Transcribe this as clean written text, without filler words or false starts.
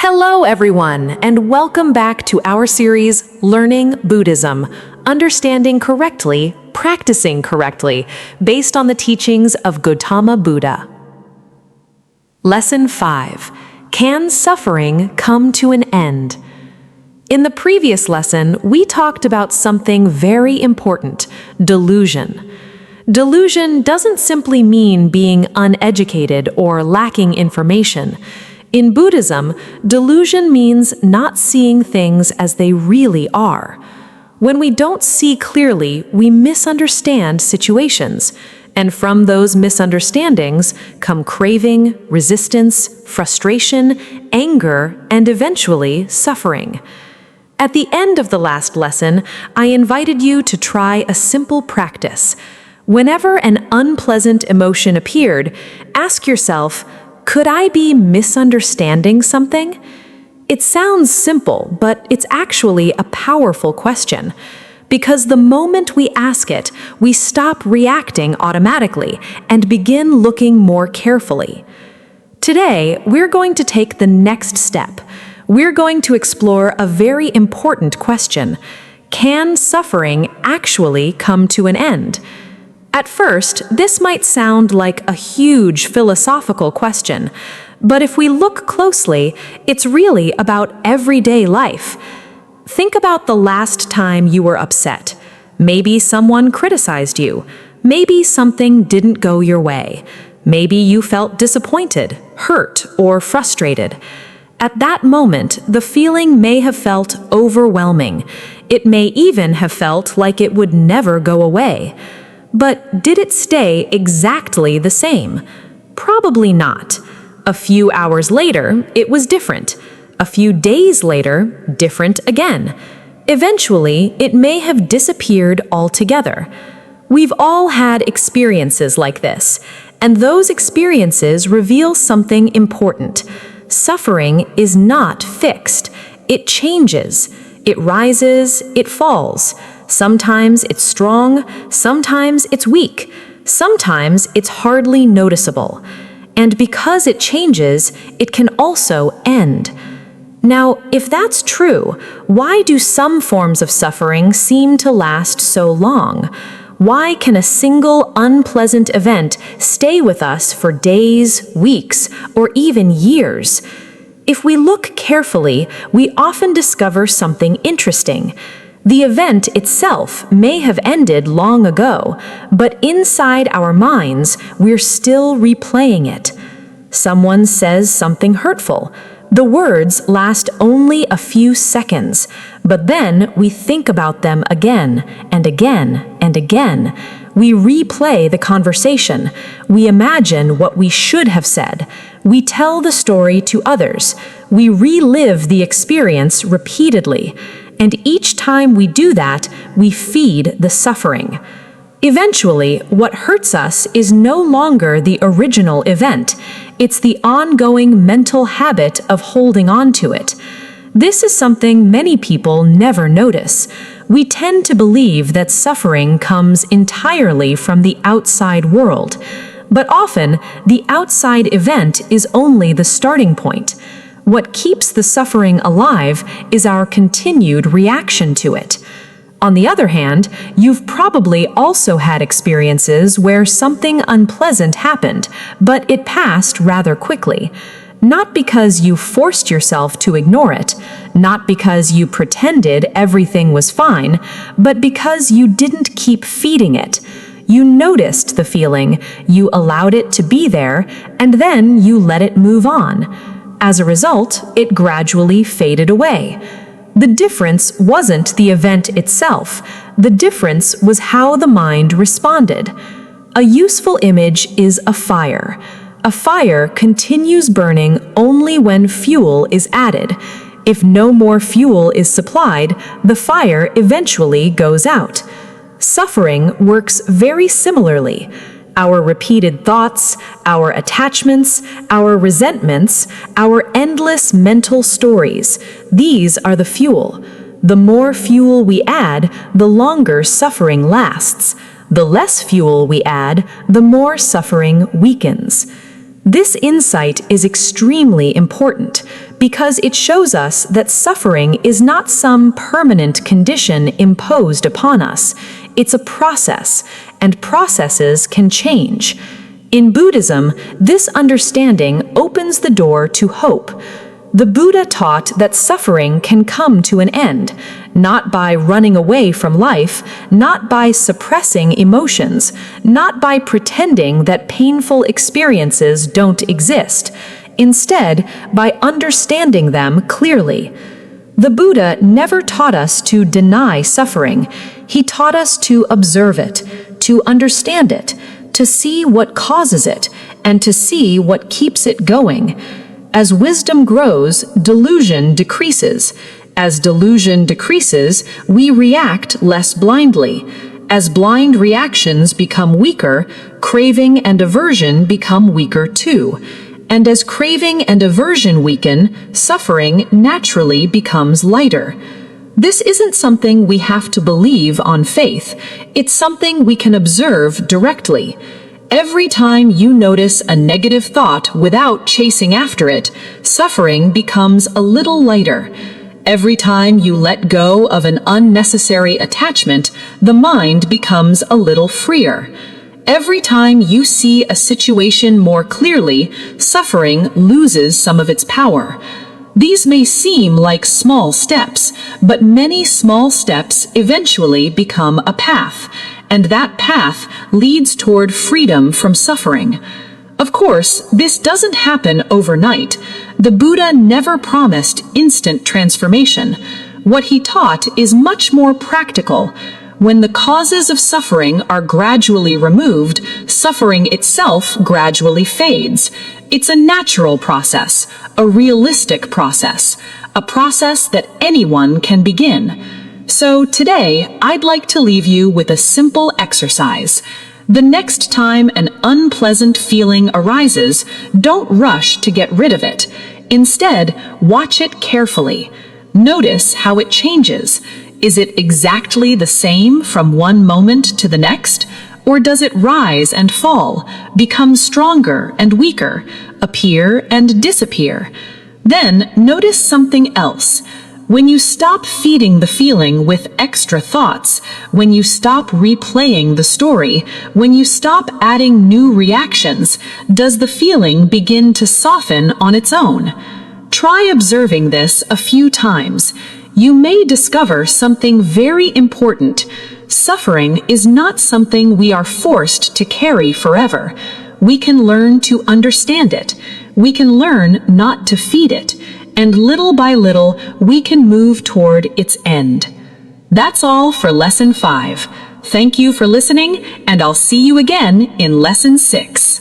Hello, everyone, and welcome back to our series, Learning Buddhism, Understanding Correctly, Practicing Correctly, based on the teachings of Gautama Buddha. Lesson 5. Can suffering come to an end? In the previous lesson, we talked about something very important, delusion. Delusion doesn't simply mean being uneducated or lacking information. In Buddhism, delusion means not seeing things as they really are. When we don't see clearly, we misunderstand situations, and from those misunderstandings come craving, resistance, frustration, anger, and eventually suffering. At the end of the last lesson, I invited you to try a simple practice. Whenever an unpleasant emotion appeared, ask yourself, could I be misunderstanding something? It sounds simple, but it's actually a powerful question. Because the moment we ask it, we stop reacting automatically and begin looking more carefully. Today, we're going to take the next step. We're going to explore a very important question. Can suffering actually come to an end? At first, this might sound like a huge philosophical question, but if we look closely, it's really about everyday life. Think about the last time you were upset. Maybe someone criticized you. Maybe something didn't go your way. Maybe you felt disappointed, hurt, or frustrated. At that moment, the feeling may have felt overwhelming. It may even have felt like it would never go away. But did it stay exactly the same? Probably not. A few hours later, it was different. A few days later, different again. Eventually, it may have disappeared altogether. We've all had experiences like this, and those experiences reveal something important. Suffering is not fixed. It changes. It rises, it falls. Sometimes it's strong, sometimes it's weak, sometimes it's hardly noticeable. And because it changes, it can also end. Now, if that's true, why do some forms of suffering seem to last so long? Why can a single unpleasant event stay with us for days, weeks, or even years? If we look carefully, we often discover something interesting. The event itself may have ended long ago, but inside our minds, we're still replaying it. Someone says something hurtful. The words last only a few seconds, but then we think about them again and again and again. We replay the conversation. We imagine what we should have said. We tell the story to others. We relive the experience repeatedly. And each time we do that, we feed the suffering. Eventually, what hurts us is no longer the original event. It's the ongoing mental habit of holding on to it. This is something many people never notice. We tend to believe that suffering comes entirely from the outside world. But often, the outside event is only the starting point. What keeps the suffering alive is our continued reaction to it. On the other hand, you've probably also had experiences where something unpleasant happened, but it passed rather quickly. Not because you forced yourself to ignore it, not because you pretended everything was fine, but because you didn't keep feeding it. You noticed the feeling, you allowed it to be there, and then you let it move on. As a result, it gradually faded away. The difference wasn't the event itself. The difference was how the mind responded. A useful image is a fire. A fire continues burning only when fuel is added. If no more fuel is supplied, the fire eventually goes out. Suffering works very similarly. Our repeated thoughts, our attachments, our resentments, our endless mental stories, these are the fuel. The more fuel we add, the longer suffering lasts. The less fuel we add, the more suffering weakens. This insight is extremely important because it shows us that suffering is not some permanent condition imposed upon us. It's a process, and processes can change. In Buddhism, this understanding opens the door to hope. The Buddha taught that suffering can come to an end, not by running away from life, not by suppressing emotions, not by pretending that painful experiences don't exist. Instead, by understanding them clearly. The Buddha never taught us to deny suffering. He taught us to observe it, to understand it, to see what causes it, and to see what keeps it going. As wisdom grows, delusion decreases. As delusion decreases, we react less blindly. As blind reactions become weaker, craving and aversion become weaker too. And as craving and aversion weaken, suffering naturally becomes lighter. This isn't something we have to believe on faith. It's something we can observe directly. Every time you notice a negative thought without chasing after it, suffering becomes a little lighter. Every time you let go of an unnecessary attachment, the mind becomes a little freer. Every time you see a situation more clearly, suffering loses some of its power. These may seem like small steps, but many small steps eventually become a path, and that path leads toward freedom from suffering. Of course, this doesn't happen overnight. The Buddha never promised instant transformation. What he taught is much more practical. When the causes of suffering are gradually removed, suffering itself gradually fades. It's a natural process, a realistic process, a process that anyone can begin. So today, I'd like to leave you with a simple exercise. The next time an unpleasant feeling arises, don't rush to get rid of it. Instead, watch it carefully. Notice how it changes. Is it exactly the same from one moment to the next? Or does it rise and fall, become stronger and weaker, appear and disappear? Then notice something else. When you stop feeding the feeling with extra thoughts, when you stop replaying the story, when you stop adding new reactions, does the feeling begin to soften on its own? Try observing this a few times. You may discover something very important. Suffering is not something we are forced to carry forever. We can learn to understand it. We can learn not to feed it. And little by little, we can move toward its end. That's all for Lesson 5. Thank you for listening, and I'll see you again in Lesson 6.